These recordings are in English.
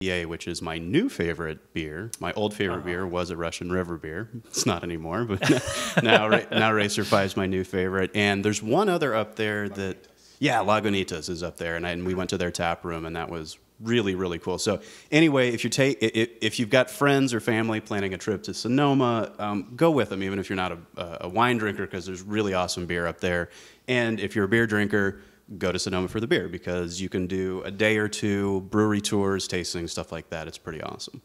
IPA, which is my new favorite beer. My old favorite beer was a Russian River beer. It's not anymore, but now Racer 5 is my new favorite. And there's one other up there that, yeah, Lagunitas is up there, and we went to their tap room, and that was really, really cool. So anyway, if you've got friends or family planning a trip to Sonoma, go with them, even if you're not a wine drinker, because there's really awesome beer up there. And if you're a beer drinker, go to Sonoma for the beer, because you can do a day or two, brewery tours, tasting, stuff like that. It's pretty awesome.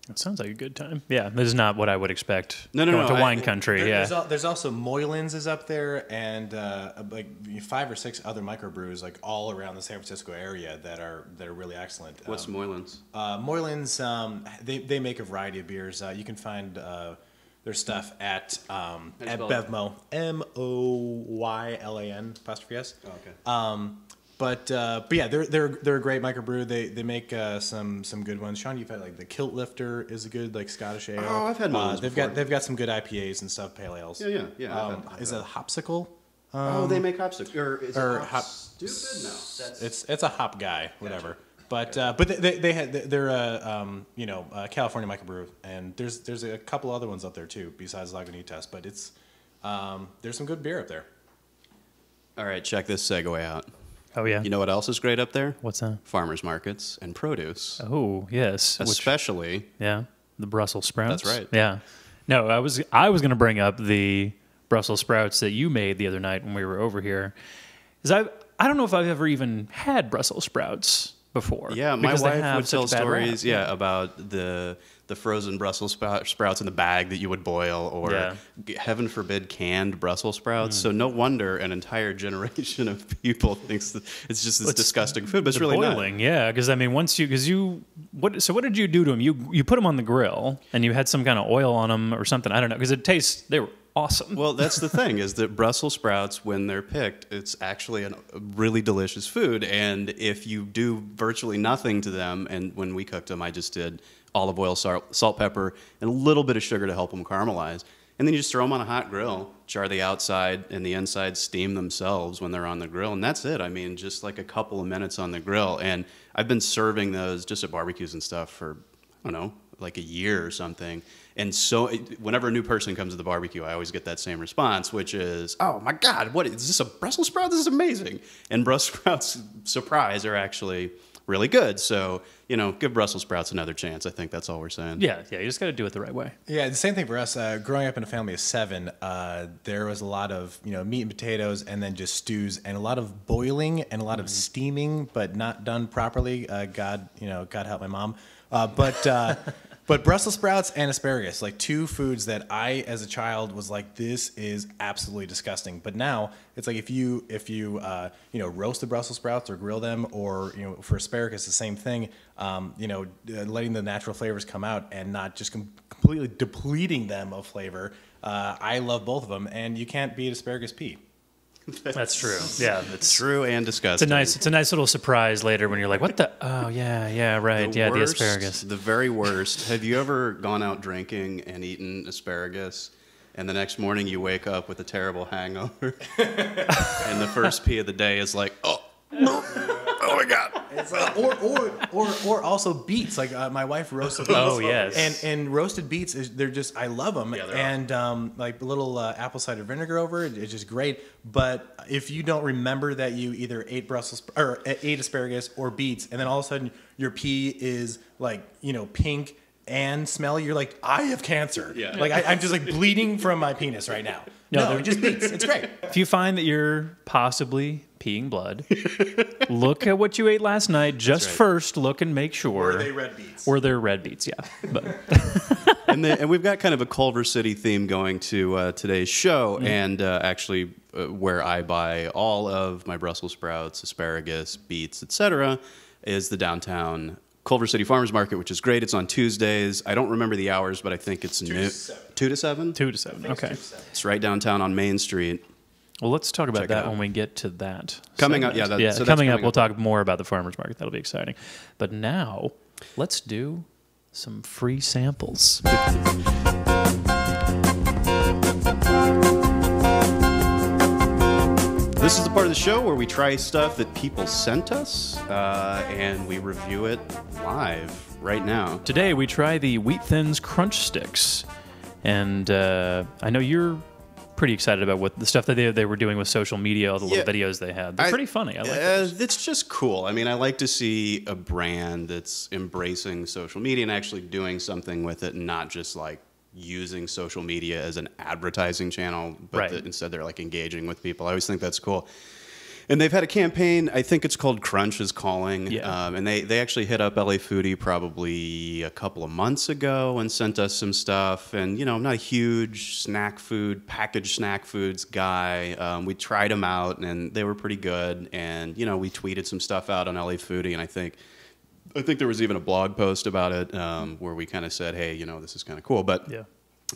That sounds like a good time. Yeah, this is not what I would expect. No, going to wine country. There's also Moylan's is up there, and like 5 or 6 other microbrews like all around the San Francisco area that are really excellent. What's Moylan's? Moylan's, they make a variety of beers. You can find their stuff at Bevmo, Moylan '. Oh, okay. But yeah, they're a great microbrew. They make some good ones. Sean, you've had like the Kilt Lifter is a good like Scottish ale. Oh, I've had Moylan's before. They've got some good IPAs and stuff, pale ales. Yeah. Is it a Hopsicle? Oh, they make Hopsicle. Or is it Hop Stupid? No, it's a hop guy, whatever. Gotcha. But they're a California microbrew, and there's a couple other ones up there too besides Lagunitas. But it's there's some good beer up there. All right, check this segue out. Oh, yeah. You know what else is great up there? What's that? Farmers markets and produce. Oh, yes. Especially. Yeah, the Brussels sprouts. That's right. Yeah. No, I was going to bring up the Brussels sprouts that you made the other night when we were over here. Because I don't know if I've ever even had Brussels sprouts before. Yeah, my wife would tell stories rap. about the frozen Brussels sprouts in the bag that you would boil, or heaven forbid canned Brussels sprouts. So no wonder an entire generation of people thinks that it's just this disgusting food, but it's really boiling, not. Yeah, because I mean, what did you do to them? You put them on the grill and you had some kind of oil on them or something. I don't know, because they were awesome. Well, that's the thing, is that Brussels sprouts, when they're picked, it's actually a really delicious food. And if you do virtually nothing to them, and when we cooked them, I just did olive oil, salt, pepper, and a little bit of sugar to help them caramelize. And then you just throw them on a hot grill, char the outside and the inside steam themselves when they're on the grill. And that's it. I mean, just like a couple of minutes on the grill. And I've been serving those just at barbecues and stuff for, I don't know, like a year or something. And so whenever a new person comes to the barbecue, I always get that same response, which is, oh my God, what is this, a Brussels sprout? This is amazing. And Brussels sprouts, surprise, are actually really good. So, give Brussels sprouts another chance. I think that's all we're saying. Yeah, you just got to do it the right way. Yeah, the same thing for us. Growing up in a family of 7, there was a lot of meat and potatoes, and then just stews, and a lot of boiling and a lot of steaming, but not done properly. God help my mom. But Brussels sprouts and asparagus, like 2 foods that I, as a child, was like, this is absolutely disgusting. But now it's like if you roast the Brussels sprouts or grill them, or for asparagus the same thing, letting the natural flavors come out and not just completely depleting them of flavor. I love both of them, and you can't beat asparagus pea. That's true. Yeah, it's true and disgusting. It's a nice little surprise later when you're like, what the? Oh yeah, right. The asparagus. The very worst. Have you ever gone out drinking and eaten asparagus, and the next morning you wake up with a terrible hangover, and the first pea of the day is like, oh my God. It's like, or also beets. Like my wife roasted beets. Oh yes. And roasted beets I love them. Yeah, and like a little apple cider vinegar over it, it's just great. But if you don't remember that you either ate ate asparagus or beets, and then all of a sudden your pea is like pink and smelly, you're like, I have cancer. Yeah. Like I'm just like bleeding from my penis right now. No, they're just beets. It's great. If you find that you're possibly peeing blood, look at what you ate last night. Just first look and make sure. Were they red beets? Or they're red beets, yeah. But and we've got kind of a Culver City theme going to today's show, and actually where I buy all of my Brussels sprouts, asparagus, beets, etc., is the downtown Culver City Farmers Market, which is great. It's on Tuesdays. I don't remember the hours, but I think it's 2 to 7. 2 to 7. Okay. It's right downtown on Main Street. Well, let's talk about that when we get to that. Coming up, coming up, we'll talk more about the farmers market. That'll be exciting. But now, let's do some free samples. This is the part of the show where we try stuff that people sent us, and we review it live right now. Today we try the Wheat Thins Crunch Sticks, and I know you're pretty excited about what the stuff that they were doing with social media, all the little videos they had. They're pretty funny. I like those. It's just cool. I mean, I like to see a brand that's embracing social media and actually doing something with it, and not just like using social media as an advertising channel, but that instead they're like engaging with people. I always think that's cool. And they've had a campaign, I think it's called Crunch is Calling, and they actually hit up LA Foodie probably a couple of months ago and sent us some stuff. And, you know, I'm not a huge packaged snack foods guy. We tried them out, and they were pretty good. And, you know, we tweeted some stuff out on LA Foodie, and I think there was even a blog post about it where we kind of said, hey, you know, this is kind of cool. But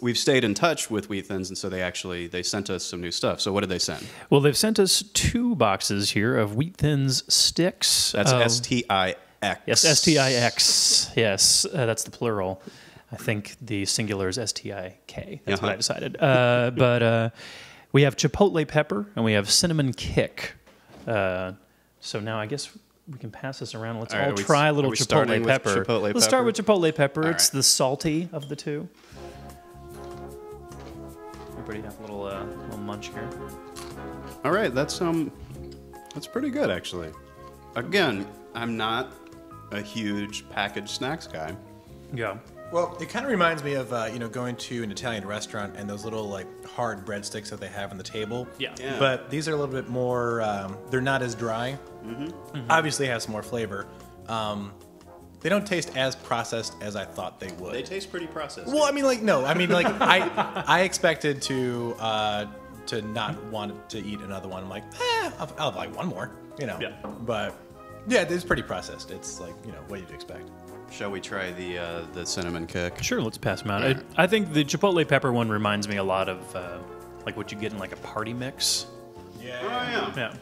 we've stayed in touch with Wheat Thins, and so they sent us some new stuff. So what did they send? Well, they've sent us 2 boxes here of Wheat Thins sticks. That's STIX. Yes, STIX. Yes, that's the plural. I think the singular is STIK. That's what I decided. But we have chipotle pepper, and we have cinnamon kick. So now I guess we can pass this around. Let's all try a little chipotle pepper. Let's start with chipotle pepper. It's the salty of the two. Everybody have a little munch here. All right, that's pretty good actually. Again, I'm not a huge packaged snacks guy. Yeah. Well, it kind of reminds me of going to an Italian restaurant and those little like hard breadsticks that they have on the table. Yeah. But these are a little bit more. They're not as dry. Obviously, have some more flavor. They don't taste as processed as I thought they would. They taste pretty processed. Well, I mean, I expected to not want to eat another one. I'm like, I'll have like one more, you know. Yeah. But yeah, it's pretty processed. It's like, you know, what you'd expect. Shall we try the cinnamon kick? Sure, let's pass them out. I think the chipotle pepper one reminds me a lot of like what you get in like a party mix. Yeah. Oh yeah. Yeah.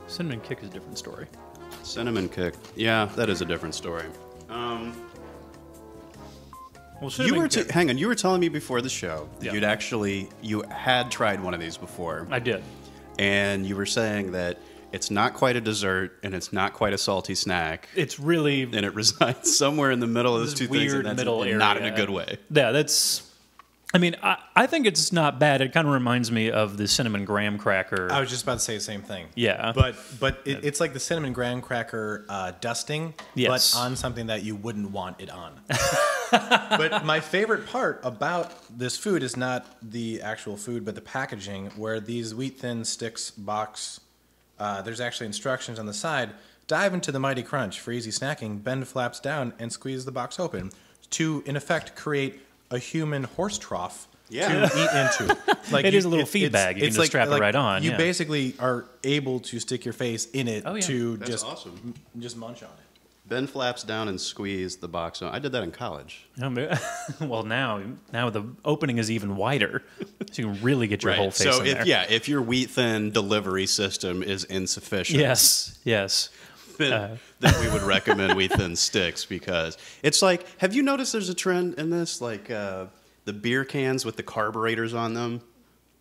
Cinnamon kick is a different story. Cinnamon kick. Yeah, that is a different story. Well, hang on. You were telling me before the show that Yeah. you had tried one of these before. I did. And you were saying that it's not quite a dessert and it's not quite a salty snack. It's really And it resides somewhere in the middle of those two things, and that's middle area. not in a good way. Yeah, that's. I mean, I think it's not bad. It kind of reminds me of the cinnamon graham cracker. I was just about to say the same thing. Yeah. But it's like the cinnamon graham cracker dusting, Yes. but on something that you wouldn't want it on. But my favorite part about this food is not the actual food, but the packaging, where these Wheat Thin Sticks box, there's actually instructions on the side. Dive into the mighty crunch for easy snacking, bend flaps down, and squeeze the box open to, in effect, create a human horse trough to eat into. Like it is a little feed bag. You can just strap it right on. You basically are able to stick your face in it to That's awesome. just munch on it. Bend flaps down and squeeze the box on. I did that in college. Well, now the opening is even wider, so you can really get your whole face so in there. if your Wheat Thin delivery system is insufficient, Yes. then we would recommend Wheat Thin Sticks, because it's like, have you noticed there's a trend in this, like the beer cans with the carburetors on them?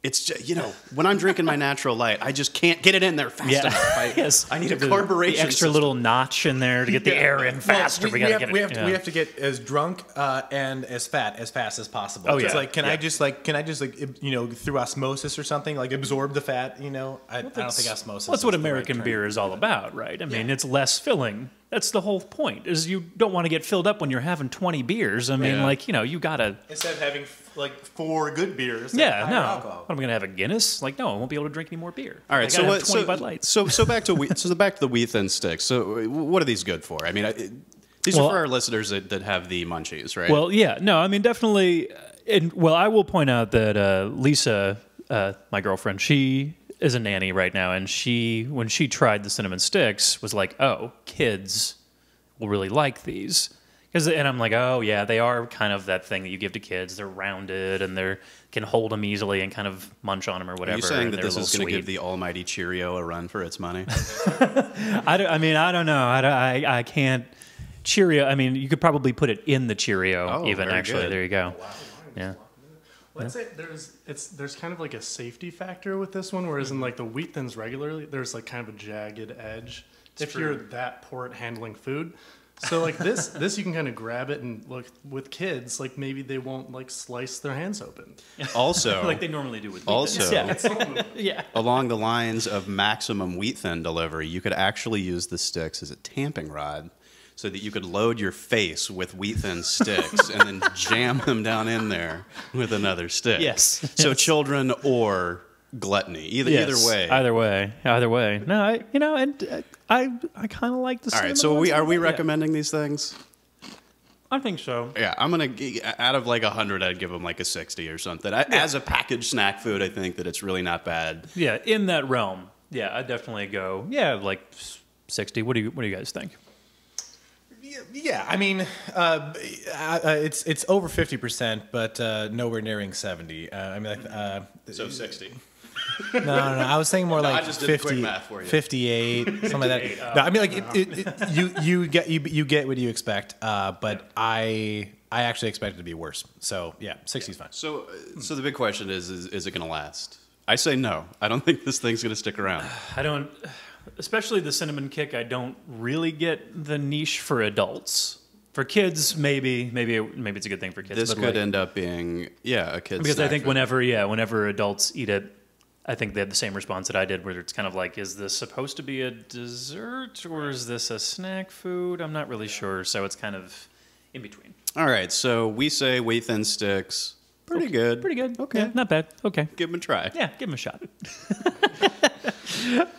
It's just, you know, when I'm drinking my Natural Light, I just can't get it in there fast enough. I need a carburation the extra system. little notch in there to get the air in faster. We have to get as drunk and as fast as possible. Oh, It's yeah. like, can I just through osmosis or something, like absorb the fat? You know, I don't think osmosis. That's what is the right American term. beer is all about, right? I mean, it's less filling. That's the whole point. Is you don't want to get filled up when you're having 20 beers. I mean, you gotta. Instead of having like 4 good beers. Alcohol. What, am I gonna have a Guinness? Like, no, I won't be able to drink any more beer. All right, I gotta have 20 Bud Lights. So back to the Wheat Thin Sticks. So what are these good for? I mean, these are for our listeners that have the munchies, right? Well, yeah, no, I mean, definitely. I will point out that Lisa, my girlfriend, she is a nanny right now, and when she tried the cinnamon sticks, was like, "Oh, kids will really like these." And I'm like, oh yeah, they are kind of that thing that you give to kids. They're rounded and they can hold them easily and kind of munch on them or whatever. Are you saying that they're this a is little going to give sweet. the almighty Cheerio a run for its money? I don't know. I can't. Cheerio. I mean, you could probably put it in the Cheerio even. very Actually, good. there you go. Wow. Yeah. Let's say there's kind of like a safety factor with this one, whereas in like the wheat thins regularly, there's like kind of a jagged edge. If you're that poor at handling food. So like this you can kind of grab it and look with kids, like maybe they won't like slice their hands open. Also, like they normally do with wheat also, thins. Yeah. along the lines of maximum wheat thin delivery, you could actually use the sticks as a tamping rod so that you could load your face with wheat thin sticks and then jam them down in there with another stick. Yes. So children or gluttony, either way. Either way. No, I kind of like the. All right, so are we recommending these things? I think so. Yeah, I'm gonna out of like 100, I'd give them like a 60 or something. As a packaged snack food, I think that it's really not bad. Yeah, in that realm. Yeah, I'd definitely go. Yeah, like 60. What do you guys think? Yeah, I mean, it's over 50%, but nowhere nearing 70. I mean, So 60. No. I was saying more like I just did 50, quick math for you. 58, something like that. No, I mean, like you get what you expect, but I actually expect it to be worse. So yeah, 60 is fine. So the big question is it going to last? I say no. I don't think this thing's going to stick around. I don't, especially the cinnamon kick. I don't really get the niche for adults. For kids, maybe it's a good thing for kids. This but could like, end up being a kid's because I snack think food. whenever adults eat it, I think they have the same response that I did, where it's kind of like, is this supposed to be a dessert or is this a snack food? I'm not really sure, so it's kind of in between. All right, so we say wheat thin sticks. Pretty good. Pretty good. Okay. Yeah, not bad. Okay. Give them a try. Yeah, give them a shot.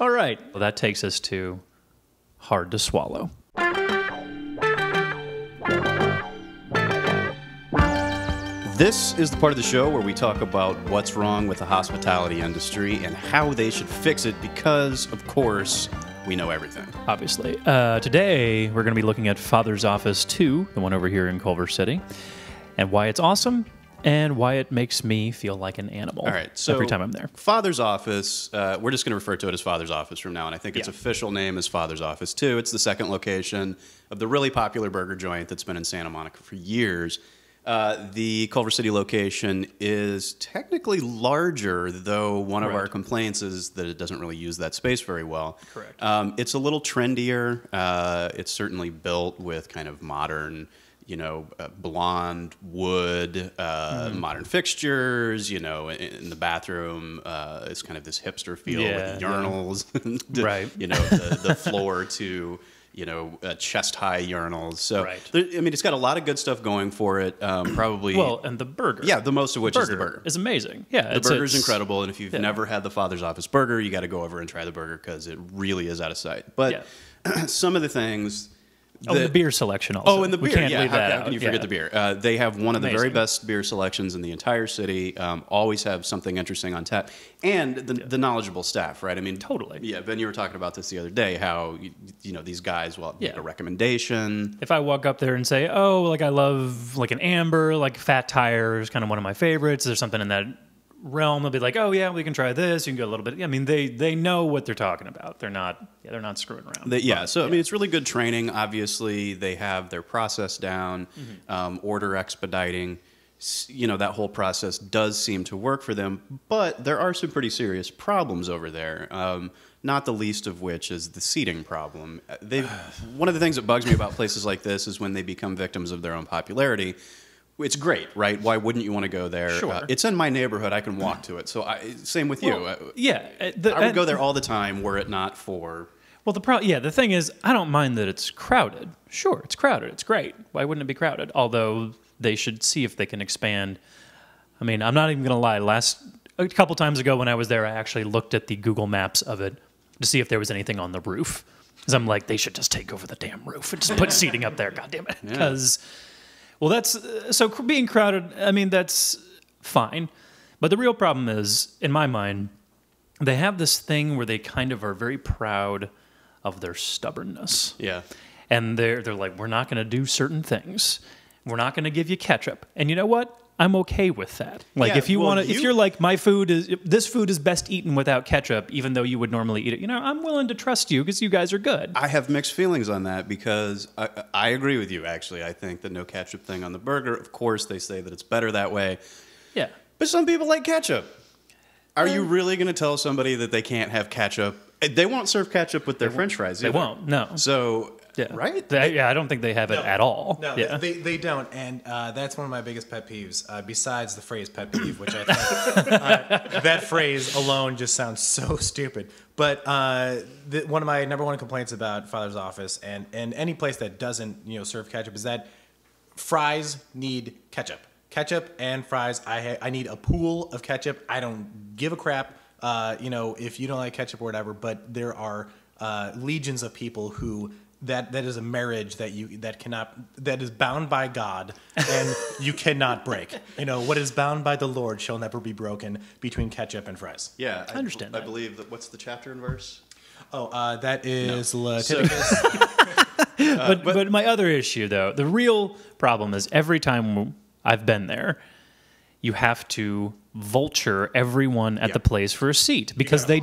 All right. Well, that takes us to hard to swallow. This is the part of the show where we talk about what's wrong with the hospitality industry and how they should fix it because, of course, we know everything. Obviously. Today, we're going to be looking at Father's Office 2, the one over here in Culver City, and why it's awesome and why it makes me feel like an animal. All right, so every time I'm there. Father's Office, we're just going to refer to it as Father's Office from now on. I think its Yeah. official name is Father's Office 2. It's the second location of the really popular burger joint that's been in Santa Monica for years. The Culver City location is technically larger, though one of Right. our complaints is that it doesn't really use that space very well. Correct. It's a little trendier. It's certainly built with kind of modern, blonde wood, modern fixtures. In the bathroom, it's kind of this hipster feel with urinals. Right. The floor to chest high urinals. So, Right. It's got a lot of good stuff going for it. Probably. Well, and the burger. Yeah, the most of which is the burger. Is amazing. Yeah, The burger's incredible, and if you've never had the Father's Office burger, you got to go over and try the burger because it really is out of sight. But some of the things. The beer selection also. And the beer. We can't Yeah, leave that how out. can you forget the beer? They have one of the very Amazing. best beer selections in the entire city. Always have something interesting on tap, and the knowledgeable staff. Right? I mean, Totally. Yeah, Ben, you were talking about this the other day. How these guys will make Yeah. a recommendation. If I walk up there and say, "Oh, like I love like an amber, like Fat Tire is kind of one of my favorites," there's something in that realm, they'll be like, "Oh yeah, we can try this. You can go a little bit." I mean, they know what they're talking about. They're not screwing around. It's really good training. Obviously, they have their process down, order expediting. That whole process does seem to work for them, but there are some pretty serious problems over there. Not the least of which is the seating problem. One of the things that bugs me about places like this is when they become victims of their own popularity. It's great, right? Why wouldn't you want to go there? Sure. It's in my neighborhood. I can walk to it. So same with you. I would go there all the time were it not for... Well, the thing is, I don't mind that it's crowded. Sure, it's crowded. It's great. Why wouldn't it be crowded? Although they should see if they can expand. I mean, I'm not even going to lie. A couple times ago when I was there, I actually looked at the Google Maps of it to see if there was anything on the roof. Because I'm like, they should just take over the damn roof and just put seating up there. God damn it. Because... Well, so being crowded, I mean, that's fine. But the real problem is, in my mind, they have this thing where they kind of are very proud of their stubbornness. Yeah. And they're like, we're not going to do certain things. We're not going to give you ketchup. And you know what? I'm okay with that. Like, if you're like, this food is best eaten without ketchup, even though you would normally eat it, I'm willing to trust you because you guys are good. I have mixed feelings on that because I agree with you, actually. I think the no ketchup thing on the burger, of course, they say that it's better that way. Yeah. But some people like ketchup. Are you really going to tell somebody that they can't have ketchup? They won't serve ketchup with their French fries. They either. won't. No. So, Yeah. right? I don't think they have it at all. No, yeah. they don't, and that's one of my biggest pet peeves. Besides the phrase "pet peeve," which I think that phrase alone just sounds so stupid. But one of my number one complaints about Father's Office and any place that doesn't serve ketchup is that fries need ketchup. Ketchup and fries. I need a pool of ketchup. I don't give a crap. If you don't like ketchup or whatever. But there are legions of people who. That is a marriage that is bound by God and you cannot break. What is bound by the Lord shall never be broken between ketchup and fries. Yeah, I understand I that. believe that. What's the chapter and verse? Oh, that is No. Leviticus. But my other issue, though, the real problem is every time I've been there, you have to vulture everyone at the place for a seat because they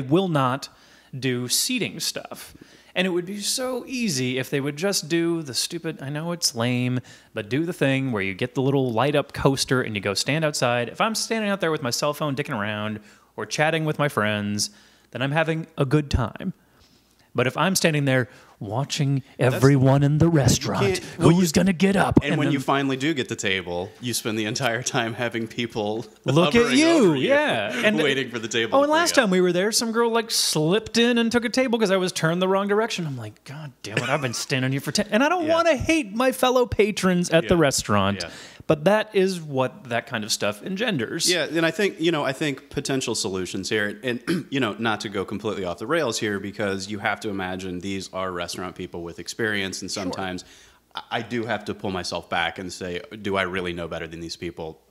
will not do seating stuff. And it would be so easy if they would just do the stupid, I know it's lame, but do the thing where you get the little light up coaster and you go stand outside. If I'm standing out there with my cell phone dicking around or chatting with my friends, then I'm having a good time. But if I'm standing there watching everyone in the restaurant, who's going to get up? And when then you finally do get the table, you spend the entire time having people look at hovering you, over and waiting for the table. Oh, to and last free up. time we were there, some girl slipped in and took a table because I was turned the wrong direction. I'm like, God damn it! I've been standing here for 10, and I don't want to hate my fellow patrons at the restaurant, but that is what that kind of stuff engenders. Yeah, and I think potential solutions here, and not to go completely off the rails here, because you have to imagine these are restaurant people with experience, and sometimes I do have to pull myself back and say, do I really know better than these people?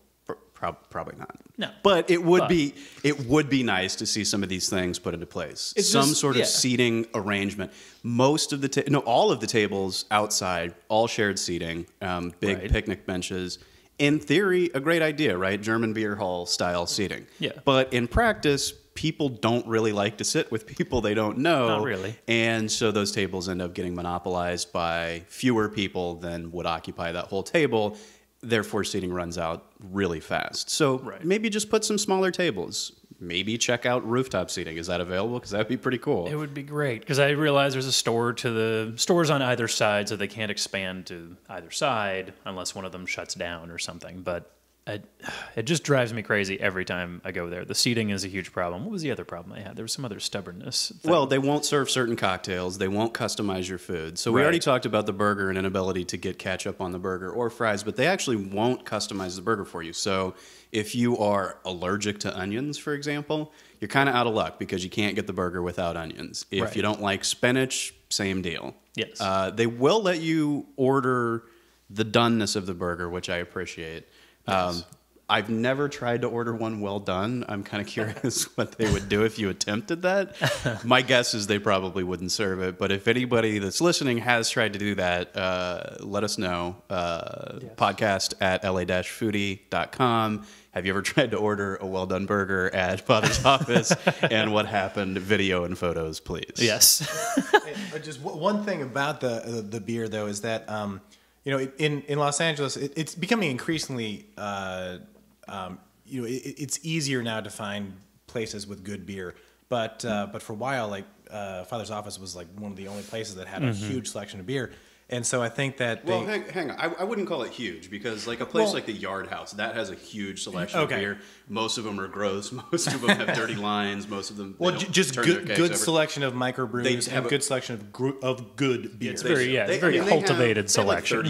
Probably not. No. But it would be nice to see some of these things put into place. Some sort of seating arrangement. Most of the all of the tables outside, all shared seating, big picnic benches. In theory, a great idea, right? German beer hall style seating. Yeah. But in practice, people don't really like to sit with people they don't know. Not really. And so those tables end up getting monopolized by fewer people than would occupy that whole table. Therefore, seating runs out really fast. So maybe just put some smaller tables. Maybe check out rooftop seating. Is that available? Because that would be pretty cool. It would be great because I realize there's a store to the stores on either side, so they can't expand to either side unless one of them shuts down or something. But it just drives me crazy every time I go there. The seating is a huge problem. What was the other problem I had? There was some other stubbornness thing. Well, they won't serve certain cocktails. They won't customize your food. So we already talked about the burger and inability to get ketchup on the burger or fries, but they actually won't customize the burger for you. So if you are allergic to onions, for example, you're kind of out of luck because you can't get the burger without onions. If you don't like spinach, same deal. Yes. They will let you order the doneness of the burger, which I appreciate. I've never tried to order one well done. I'm kind of curious what they would do if you attempted that. My guess is they probably wouldn't serve it. But if anybody that's listening has tried to do that, let us know. Podcast at la-foodie.com. Have you ever tried to order a well done burger at Father's Office? And what happened? Video and photos, please. Yes. Just one thing about the beer, though, is that in Los Angeles, it's becoming increasingly, it's easier now to find places with good beer. But for a while, Father's Office was one of the only places that had a huge selection of beer. And so I think that hang on. I wouldn't call it huge because a place like the Yard House, that has a huge selection of beer. Most of them are gross. Most of them have dirty lines. Most of them just good selection of microbrews and good selection of good beer. It's very cultivated selection.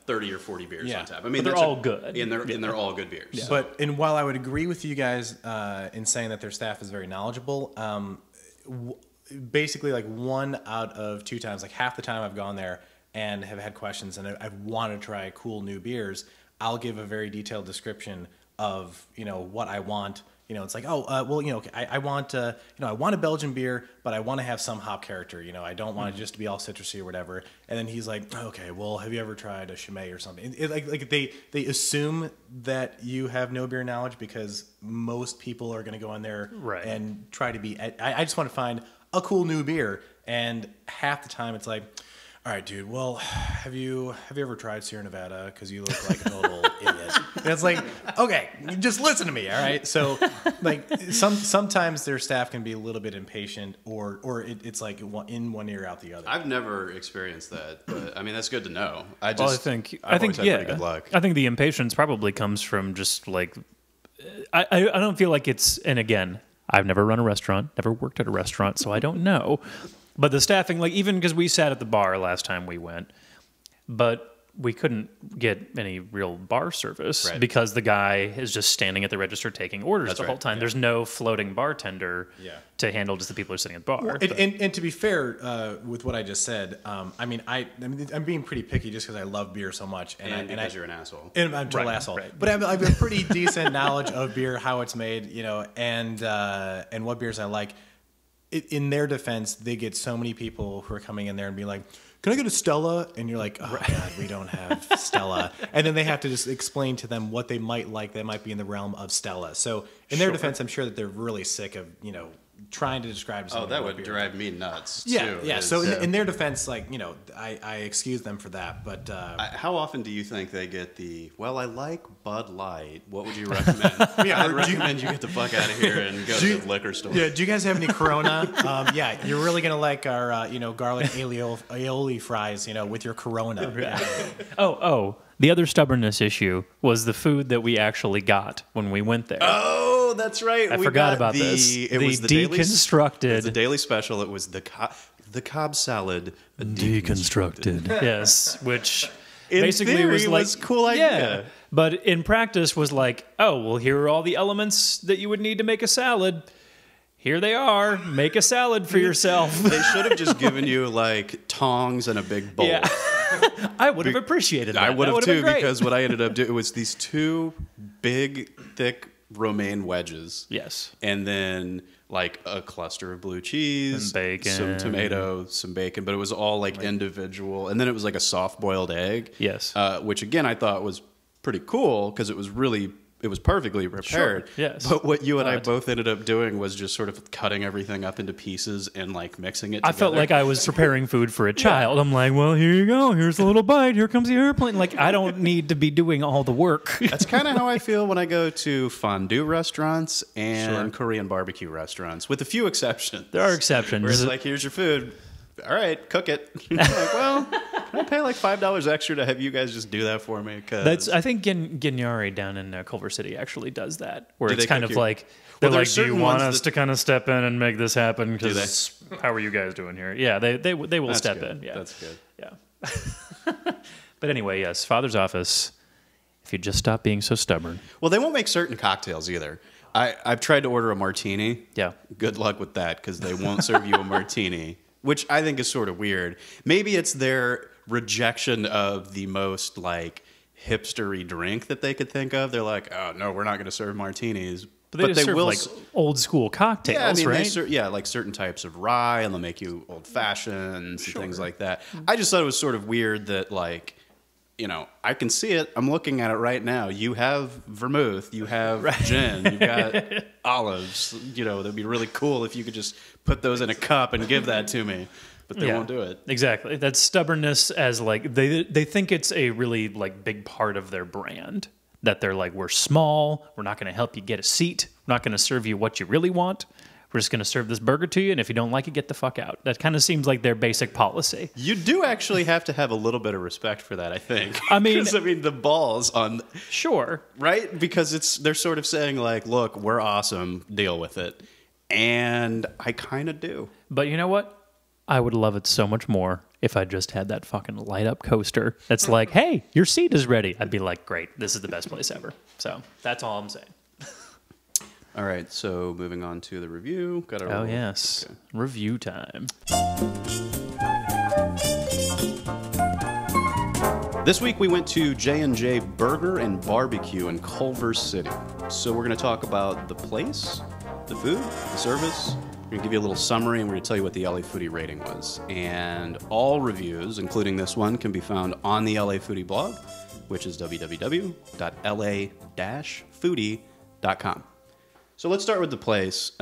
30 or 40 beers on tap. I mean, but they're all good. And they're all good beers. Yeah. And while I would agree with you guys in saying that their staff is very knowledgeable, basically 1 out of 2 times, half the time I've gone there and have had questions and I want to try cool new beers, I'll give a very detailed description of what I want. It's I want I want a Belgian beer, but I want to have some hop character. I don't want it just to be all citrusy or whatever. And then he's like, okay, well, have you ever tried a Chimay or something? They assume that you have no beer knowledge because most people are going to go in there and try to be. I just want to find a cool new beer, and half the time it's like, All right, dude. Well, have you ever tried Sierra Nevada? Because you look like a total idiot. And it's like, okay, just listen to me, all right? So, like, sometimes their staff can be a little bit impatient, or it's like in one ear out the other. I've never experienced that, but I mean that's good to know. I've I always think had pretty good luck. I think the impatience probably comes from just like I don't feel like it's, and again, I've never run a restaurant, never worked at a restaurant, so I don't know. But the staffing, like even because we sat at the bar last time we went, but we couldn't get any real bar service because the guy is just standing at the register taking orders the whole time. Yeah. There's no floating bartender to handle just the people who are sitting at the bar. Well, and to be fair, with what I just said, I mean, I'm being pretty picky just because I love beer so much, and because you're an asshole, and I'm a total asshole. Right. But I have a pretty decent knowledge of beer, how it's made, you know, and what beers I like. In their defense, they get so many people who are coming in there and be like, can I get a Stella? And you're like, oh, God, we don't have Stella. And then they have to just explain to them what they might like that might be in the realm of Stella. So in their defense, I'm sure that they're really sick of, you know, trying to describe something. Oh, that would drive me nuts, too. Yeah. So in their defense, like, you know, I excuse them for that. But how often do you think they get well, I like Bud Light. What would you recommend? I'd recommend you get the fuck out of here and go to the liquor store. Yeah. Do you guys have any Corona? Yeah. You're really going to like our, you know, garlic aioli fries, you know, with your Corona. Oh. The other stubbornness issue was the food that we actually got when we went there. Oh, that's right. I forgot about this. It was the deconstructed. It was the daily special. It was the Cobb salad deconstructed. Yes, which in basically theory was like was a cool idea. Yeah, but in practice was like, oh, well, here are all the elements that you would need to make a salad. Here they are. Make a salad for yourself. They should have just given you like tongs and a big bowl. Yeah. I would have appreciated that. I would have too, because what I ended up doing was these two big, thick romaine wedges. Yes. And then like a cluster of blue cheese, some bacon, some tomato, some bacon, but it was all like individual. And then it was like a soft boiled egg. Yes. Which again I thought was pretty cool because it was perfectly prepared. Sure, yes. But what you and I both ended up doing was just sort of cutting everything up into pieces and like mixing it together. I felt like I was preparing food for a child. I'm like, well, here you go. Here's a little bite. Here comes the airplane. Like, I don't need to be doing all the work. That's kind of how I feel when I go to fondue restaurants and Korean barbecue restaurants, with a few exceptions. There are exceptions. Where it's like, here's your food. All right, cook it. You're like, well, can I pay like $5 extra to have you guys just do that for me? I think Ginyari down in Culver City actually does that, where it's kind of like, they're like, do you want us to kind of step in and make this happen? Because how are you guys doing here? Yeah, they will step in. Yeah, that's good. Yeah. But anyway, yes, Father's office. If you just stop being so stubborn. Well, they won't make certain cocktails either. I've tried to order a martini. Yeah. Good luck with that, because they won't serve you a martini, which I think is sort of weird. Maybe it's their rejection of the most like hipstery drink that they could think of. They're like, oh no, we're not going to serve martinis. But they will like old school cocktails, yeah, I mean, right? Like certain types of rye, and they'll make you old fashions and things like that. I just thought it was sort of weird that like, you know, I can see it. I'm looking at it right now. You have vermouth, you have gin, you've got olives. You know, that'd be really cool if you could just put those in a cup and give that to me. But they won't do it. Exactly. That's stubbornness, as like they think it's a really like big part of their brand. That they're like, we're small, we're not going to help you get a seat, we're not going to serve you what you really want. We're just going to serve this burger to you, and if you don't like it, get the fuck out. That kind of seems like their basic policy. You do actually have to have a little bit of respect for that, I think. I mean, the balls on... Sure. Right? Because they're sort of saying like, look, we're awesome, deal with it. And I kind of do. But you know what? I would love it so much more if I just had that fucking light up coaster that's like, hey, your seat is ready. I'd be like, great, this is the best place ever. So that's all I'm saying. All right, so moving on to the review. Yes. Okay. Review time. This week we went to J&J Burger and Barbecue in Culver City. So we're going to talk about the place, the food, the service. We're going to give you a little summary, and we're going to tell you what the LA Foodie rating was. And all reviews, including this one, can be found on the LA Foodie blog, which is www.la-foodie.com. So let's start with the place.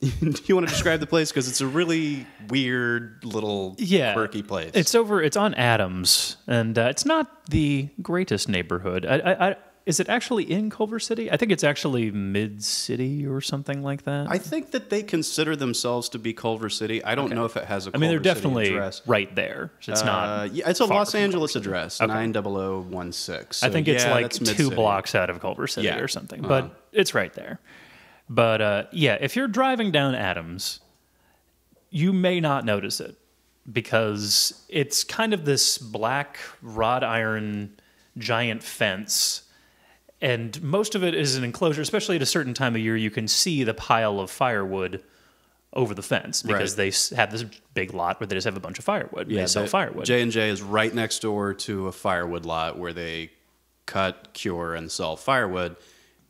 Do you want to describe the place? Because it's a really weird little quirky place. It's on Adams, and it's not the greatest neighborhood. Is it actually in Culver City? I think it's actually mid-city or something like that. I think that they consider themselves to be Culver City. I don't know if it has a Culver they're City definitely address. right there. So it's not. Yeah, it's a far Los from Angeles Culver City. address, Okay. 90016. So I think it's like that's 2 mid-city. blocks out of Culver City Yeah. or something, but it's right there. But if you're driving down Adams, you may not notice it because it's kind of this black wrought iron giant fence. And most of it is an enclosure, especially at a certain time of year, you can see the pile of firewood over the fence because they have this big lot where they just have a bunch of firewood. Yeah, they sell firewood. J&J is right next door to a firewood lot where they cut, cure, and sell firewood.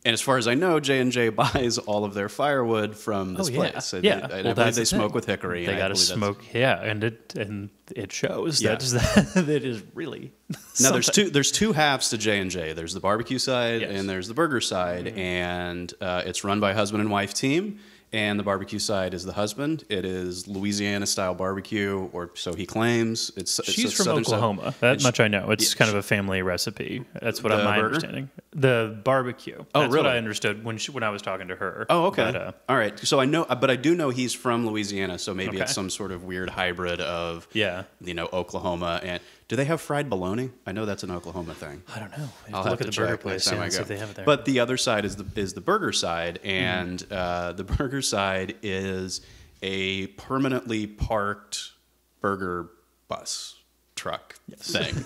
And as far as I know, J&J buys all of their firewood from this place. I believe they smoke with hickory. They got to smoke, and it shows. Yeah. That is really Now something. there's two halves to J&J. There's the barbecue side Yes. and there's the burger side, and it's run by a husband and wife team. And the barbecue side is the husband. It is Louisiana style barbecue, or so he claims. She's from Oklahoma. That much I know. It's kind of a family recipe. That's what The my burger? understanding. The barbecue. Oh, That's really? what I understood when I was talking to her. Oh, okay. But, All right. So I know, but I do know he's from Louisiana. So maybe Okay. it's some sort of weird hybrid of, Yeah. Oklahoma. And do they have fried bologna? I know that's an Oklahoma thing. I don't know. I'll Look have at to the burger check place next time I and see go. if they have it there. But the other side is the burger side, and the burger side is a permanently parked burger bus truck thing.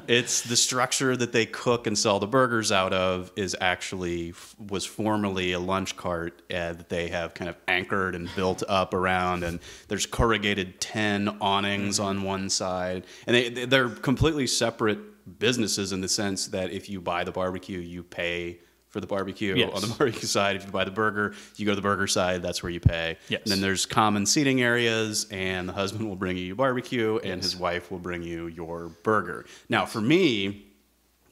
It's the structure that they cook and sell the burgers out of was formerly a lunch cart that they have kind of anchored and built up around, and there's corrugated tin awnings on one side, and they're completely separate businesses in the sense that if you buy the barbecue, you pay for the barbecue. Yes. On the barbecue side, if you buy the burger, you go to the burger side, that's where you pay. Yes. And then there's common seating areas, and the husband will bring you your barbecue, and his wife will bring you your burger. Now, for me,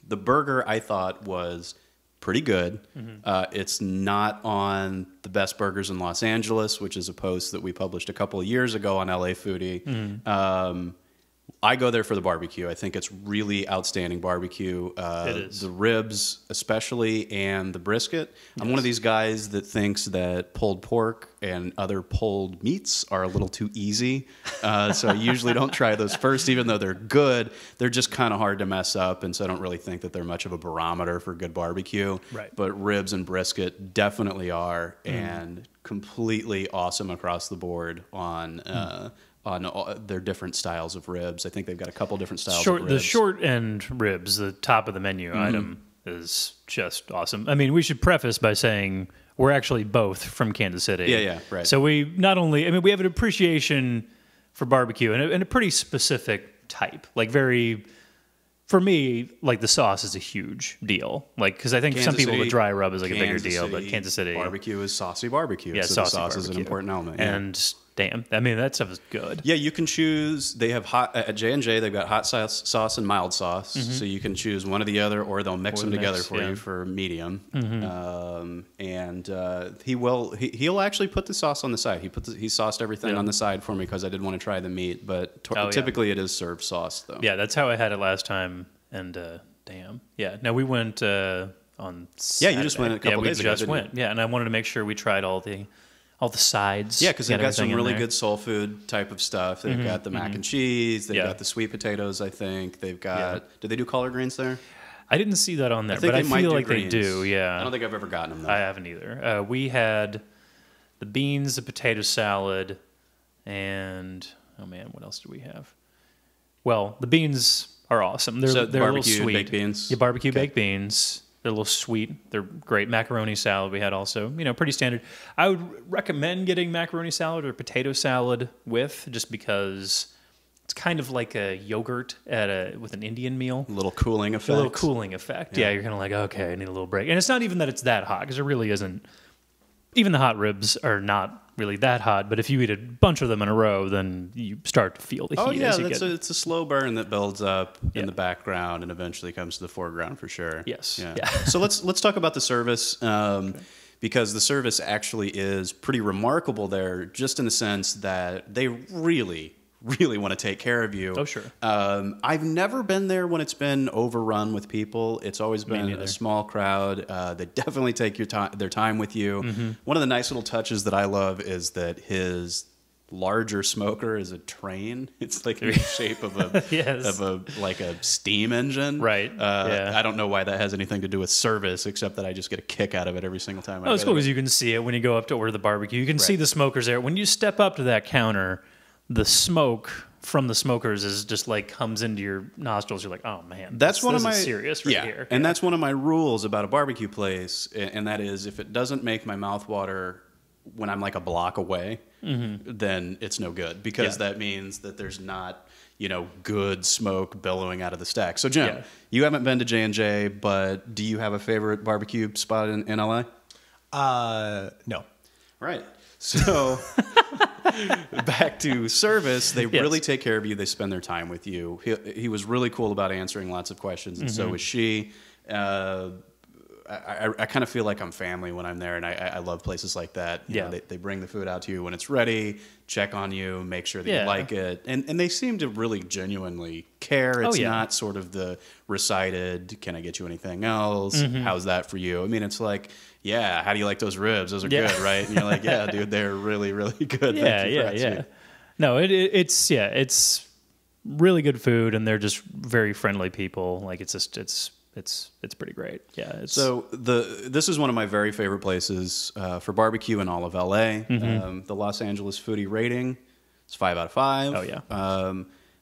the burger I thought was pretty good. It's not on the best burgers in Los Angeles, which is a post that we published a couple of years ago on LA Foodie. I go there for the barbecue. I think it's really outstanding barbecue. It is. The ribs, especially, and the brisket. I'm one of these guys that thinks that pulled pork and other pulled meats are a little too easy. So I usually don't try those first, even though they're good. They're just kind of hard to mess up, and so I don't really think that they're much of a barometer for good barbecue. Right. But ribs and brisket definitely are, and completely awesome across the board on their different styles of ribs. I think they've got a couple different styles of ribs. The short end ribs, the top of the menu item, is just awesome. I mean, we should preface by saying we're actually both from Kansas City. Yeah, right. So we not only, we have an appreciation for barbecue and a pretty specific type. Like for me, like the sauce is a huge deal. Like, because I think some people, the dry rub is like a bigger deal, but Kansas City. Barbecue is saucy barbecue. Yeah, so saucy the sauce barbecue is an important element. Yeah. And damn, that stuff is good. Yeah, you can choose. They have hot at J&J. They've got hot sauce and mild sauce, so you can choose one or the other, or they'll mix them together for you for medium. He'll actually put the sauce on the side. He sauced everything on the side for me because I did want to try the meat, but typically it is served sauce though. Yeah, that's how I had it last time, and damn, yeah. Now we went on Saturday. Yeah, you just went a couple days ago, we just didn't went. Yeah, and I wanted to make sure we tried all the sides. Yeah, because they've got some everything in really there. good soul food type of stuff. They've got the mac and cheese. They've got the sweet potatoes, I think. They've got... Do they do collard greens there? I didn't see that on there, think but I they might feel do like greens. they do, yeah. I don't think I've ever gotten them, though. I haven't either. We had the beans, the potato salad, and... Oh, man, what else do we have? Well, the beans are awesome. They're a little barbecue sweet. baked beans? Yeah, barbecue baked beans. They're a little sweet. They're great. Macaroni salad we had also. Pretty standard. I would recommend getting macaroni salad or potato salad with, just because it's kind of like a yogurt with an Indian meal. A little cooling effect. A little cooling effect. Yeah, you're kind of like, okay, I need a little break. And it's not even that it's that hot, because it really isn't. Even the hot ribs are not really that hot, but if you eat a bunch of them in a row, then you start to feel the heat. Oh, yeah, as you get... it's a slow burn that builds up in the background and eventually comes to the foreground for sure. Yes. Yeah. Yeah. So let's talk about the service. because the service actually is pretty remarkable there, just in the sense that they really want to take care of you. Oh, sure. I've never been there when it's been overrun with people. It's always been neither. a small crowd. They definitely take their time with you. One of the nice little touches that I love is that his larger smoker is a train. It's like in the shape of a Yes. like a steam engine. Right. Yeah. I don't know why that has anything to do with service, except that I just get a kick out of it every single time. Oh, it's cool because you can see it when you go up to order the barbecue. You can see the smokers there. When you step up to that counter, the smoke from the smokers is just like comes into your nostrils. You're like, oh man, that's one this of my is serious right here. And that's one of my rules about a barbecue place, and that is if it doesn't make my mouth water when I'm like a block away, then it's no good, because that means that there's not, good smoke billowing out of the stack. So Jim, you haven't been to J&J, but do you have a favorite barbecue spot in LA? No. Right. So back to service, they really take care of you. They spend their time with you. He was really cool about answering lots of questions, and so was she. I kind of feel like I'm family when I'm there, and I love places like that. You know, they bring the food out to you when it's ready, check on you, make sure that you like it, and they seem to really genuinely care. It's not sort of the recited, can I get you anything else? How's that for you? I mean, it's like, yeah, how do you like those ribs? Those are good, right? And you're like, yeah, dude, they're really, really good. Yeah. No, it's really good food, and they're just very friendly people. Like it's pretty great. Yeah. So this is one of my very favorite places for barbecue in all of LA. The Los Angeles Foodie rating is 5 out of 5. Oh yeah.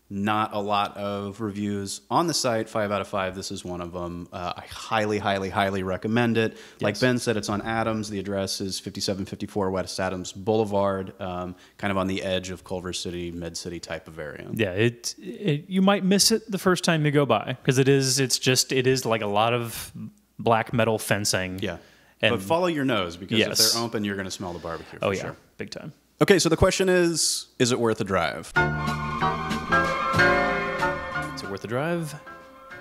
Not a lot of reviews on the site. 5 out of 5. This is one of them. I highly, highly, highly recommend it. Like Ben said, it's on Adams. The address is 5754 West Adams Boulevard, kind of on the edge of Culver City, Mid-City type of area. Yeah, you might miss it the first time you go by, because it is like a lot of black metal fencing. Yeah, but follow your nose, because if they're open, you're going to smell the barbecue. Oh yeah, sure. Big time. Okay, so the question is it worth a drive? Is it worth the drive?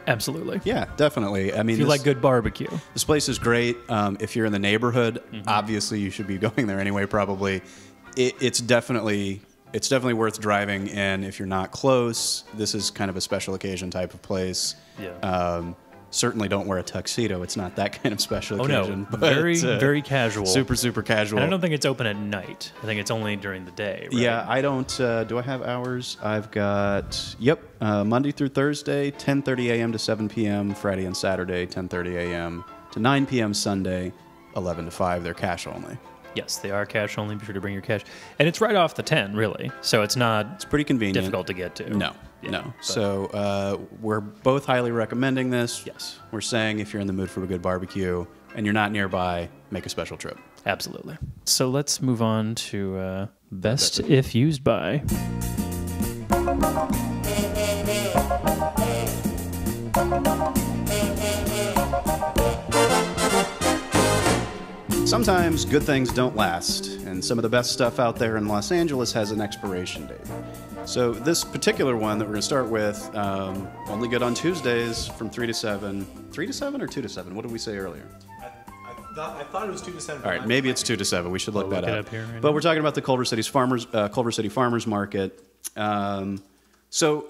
Absolutely. Yeah, definitely. I mean, if you like good barbecue, this place is great. If you're in the neighborhood, obviously you should be going there anyway. Probably, it's definitely worth driving in. If you're not close, this is kind of a special occasion type of place. Yeah. Certainly don't wear a tuxedo. It's not that kind of special occasion. No, but very casual. Super casual. And I don't think it's open at night. I think it's only during the day. Right? Yeah, I don't. Do I have hours? I've got, Monday through Thursday, 10:30 a.m. to 7 p.m. Friday and Saturday, 10:30 a.m. to 9 p.m. Sunday, 11 to 5. They're cash only. Yes, they are cash only. Be sure to bring your cash. And it's right off the 10, really. So it's not It's pretty convenient. difficult to get to. No. So we're both highly recommending this. Yes. We're saying if you're in the mood for a good barbecue and you're not nearby, make a special trip. Absolutely. So let's move on to best if used by. Sometimes good things don't last, and some of the best stuff out there in Los Angeles has an expiration date. So this particular one that we're going to start with, only good on Tuesdays from 3 to 7. 3 to 7 or 2 to 7? What did we say earlier? I thought it was 2 to 7. All right, maybe it's 2 to 7. We should look that up. Here right but now. we're talking about the Culver City Farmers Market. So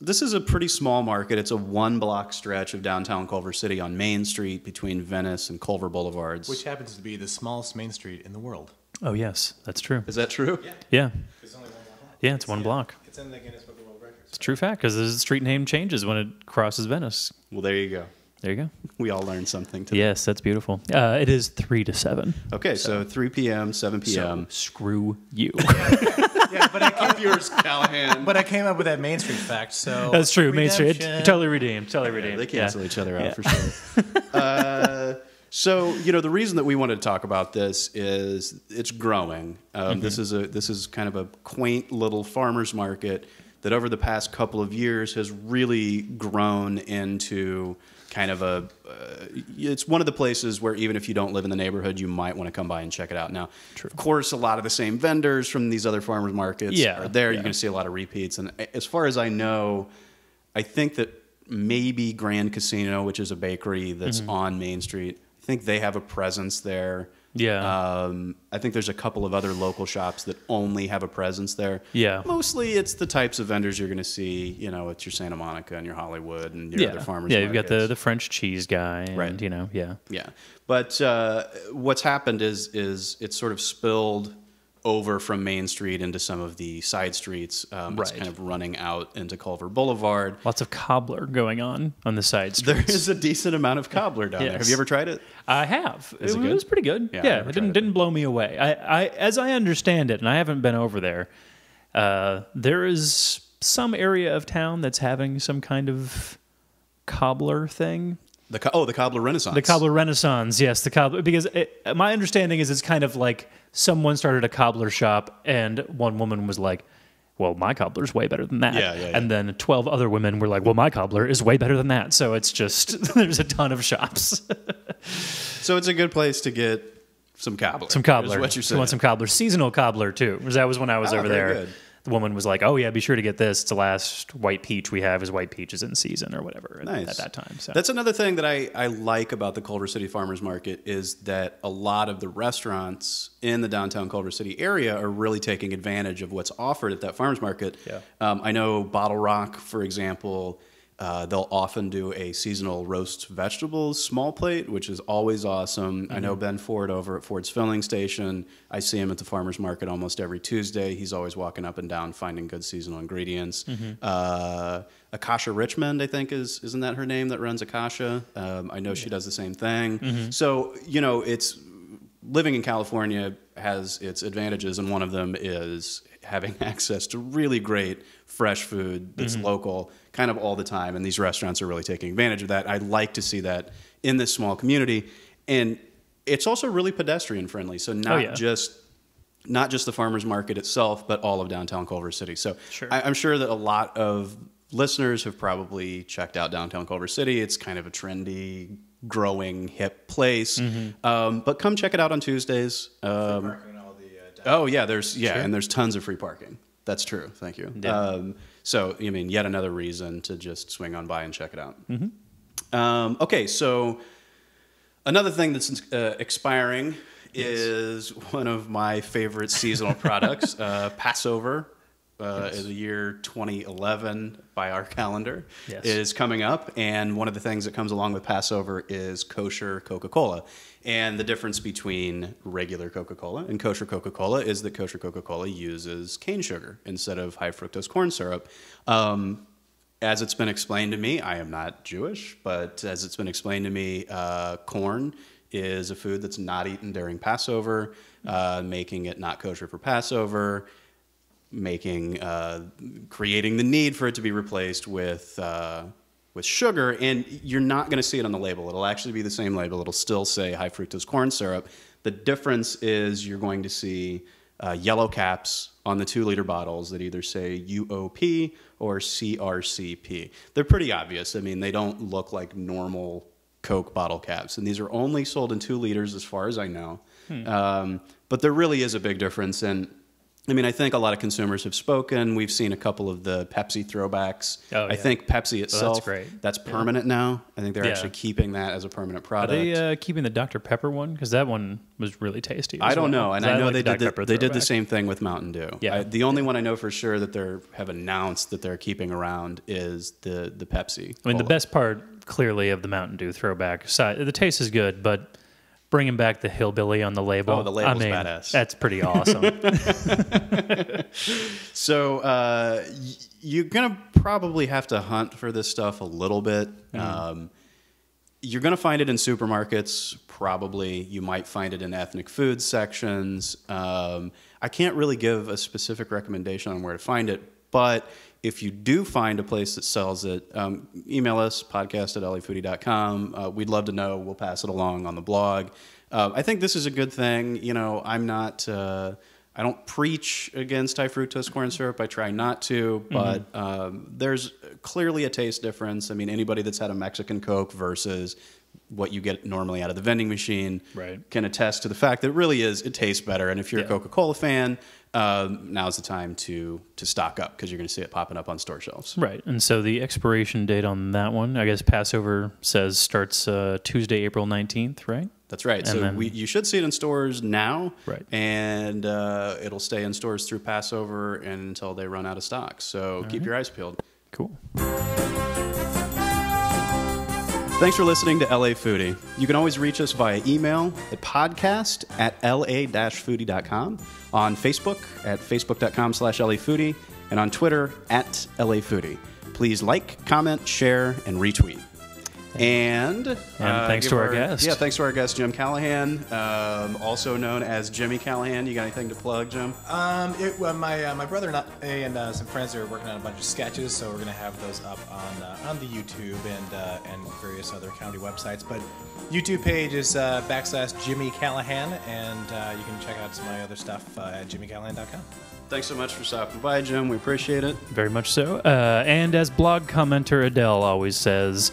this is a pretty small market. It's a 1-block stretch of downtown Culver City on Main Street between Venice and Culver Boulevards. Which happens to be the smallest main street in the world. Oh, yes, that's true. Is that true? Yeah. It's only 1 block. Yeah, it's 1 block. It's in the Guinness Book of World Records. It's a true fact, because the street name changes when it crosses Venice. Well, there you go. There you go. We all learned something today. Yes, that's beautiful. It is 3 to 7. Okay, so 3 p.m., 7 p.m. So, screw you. Yeah, but Up yours, Callahan. I came up with that Main Street fact, so... That's true. Main Street. Redemption. Totally redeemed. Totally redeemed. They cancel Yeah. each other out for sure. So, the reason that we wanted to talk about this is it's growing. This is kind of a quaint little farmer's market that over the past couple of years has really grown into kind of it's one of the places where even if you don't live in the neighborhood, you might want to come by and check it out. Now, of course, a lot of the same vendors from these other farmers markets are there. You're going to see a lot of repeats. And as far as I know, I think that maybe Grand Casino, which is a bakery that's on Main Street, I think they have a presence there. Yeah. I think there's a couple of other local shops that only have a presence there. Yeah. Mostly it's the types of vendors you're going to see, you know, it's your Santa Monica and your Hollywood and your other farmers Yeah, you've got markets. the French cheese guy, and, Right. you know, yeah. Yeah. But what's happened is it's sort of spilled over from Main Street into some of the side streets. It's Right. kind of running out into Culver Boulevard. Lots of cobbler going on the side There streets. is a decent amount of cobbler down there. Have Yes. you ever tried it? I have. Is it It good? was pretty good. Yeah, I've Yeah, never it tried it. didn't blow me away. As I understand it, and I haven't been over there, there is some area of town that's having some kind of cobbler thing. The cobbler renaissance. The cobbler renaissance, yes, the cobbler. Because my understanding is it's kind of like someone started a cobbler shop, and one woman was like, "Well, my cobbler's way better than that." Yeah, yeah, yeah. And then 12 other women were like, "Well, my cobbler is way better than that." So it's just there's a ton of shops. So it's a good place to get some cobbler. Some cobbler. Is what you're You saying. want some cobbler? Seasonal cobbler too. Because that was when I was Oh, over very there. good. The woman was like, "Oh yeah, be sure to get this. It's the last white peach we have. Is white peaches in season or whatever Nice. at that time." So That's another thing that I like about the Culver City Farmers Market is that a lot of the restaurants in the downtown Culver City area are really taking advantage of what's offered at that farmers market. Yeah. I know Bottle Rock, for example, they'll often do a seasonal roast vegetables small plate, which is always awesome. I know Ben Ford over at Ford's Filling Station. I see him at the farmers market almost every Tuesday. He's always walking up and down finding good seasonal ingredients. Akasha Richmond, I think, isn't that her name that runs Akasha? I know she does the same thing. So, you know, it's living in California has its advantages, and one of them is having access to really great fresh food that's local kind of all the time, and these restaurants are really taking advantage of that. I like to see that in this small community, and it's also really pedestrian friendly, so not just the farmers market itself, but all of downtown Culver City. So Sure. I'm sure that a lot of listeners have probably checked out downtown Culver City. It's kind of a trendy, growing, hip place. But come check it out on Tuesdays. Oh yeah, and there's tons of free parking. That's true. Thank you. Yeah. So I mean, yet another reason to just swing on by and check it out. Okay, so another thing that's expiring is one of my favorite seasonal products, Passover. In the year 2011 by our calendar is coming up, and one of the things that comes along with Passover is kosher Coca-Cola. And the difference between regular Coca-Cola and kosher Coca-Cola is that kosher Coca-Cola uses cane sugar instead of high fructose corn syrup. As it's been explained to me, I am not Jewish, but as it's been explained to me, corn is a food that's not eaten during Passover, making it not kosher for Passover, creating the need for it to be replaced with sugar, and you're not going to see it on the label. It'll actually be the same label. It'll still say high fructose corn syrup. The difference is you're going to see yellow caps on the 2-liter bottles that either say UOP or CRCP. They're pretty obvious. I mean, they don't look like normal Coke bottle caps, and these are only sold in 2 liters as far as I know. But there really is a big difference, and I mean, I think a lot of consumers have spoken. We've seen a couple of the Pepsi throwbacks. Oh, yeah. I think Pepsi itself, that's great. That's permanent now. I think they're actually keeping that as a permanent Are product. they keeping the Dr. Pepper one? Because that one was really tasty. I don't know, and I know like they the did Dr. Pepper they did the throwback. same thing with Mountain Dew. Yeah. The only one I know for sure that they have announced that they're keeping around is the Pepsi. I mean, the Cola. best part, clearly, of the Mountain Dew throwback, the taste is good, but bringing back the hillbilly on the label, Oh, the label's I mean, badass. That's pretty awesome. So you're gonna probably have to hunt for this stuff a little bit. You're gonna find it in supermarkets. Probably, you might find it in ethnic food sections. I can't really give a specific recommendation on where to find it, but if you do find a place that sells it, email us, podcast@lafoodie.com. We'd love to know. We'll pass it along on the blog. I think this is a good thing. You know, I don't preach against high fructose corn syrup. I try not to, but there's clearly a taste difference. I mean, anybody that's had a Mexican Coke versus what you get normally out of the vending machine can attest to the fact that it tastes better. And if you're a Coca-Cola fan, now's the time to stock up because you're going to see it popping up on store shelves. Right. And so the expiration date on that one, I guess Passover says starts Tuesday, April 19th, right? That's right. And So then- you should see it in stores now, Right. and it'll stay in stores through Passover and until they run out of stock. So keep your eyes peeled. Cool. Thanks for listening to LA Foodie. You can always reach us via email at podcast@la-foodie.com, on Facebook at facebook.com/LAFoodie, and on Twitter at LAFoodie. Please like, comment, share, and retweet. And thanks to our guest. Yeah, thanks to our guest, Jim Callahan, also known as Jimmy Callahan. You got anything to plug, Jim? My brother and some friends are working on a bunch of sketches, so we're gonna have those up on the YouTube and various other county websites. But YouTube page is /Jimmy Callahan, and you can check out some of my other stuff at jimmycallahan.com. Thanks so much for stopping by, Jim. We appreciate it. Very much so. And as blog commenter Adele always says,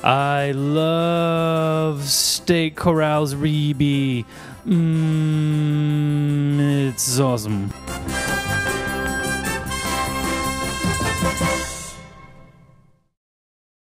I love steak corrals, Rebe. It's awesome.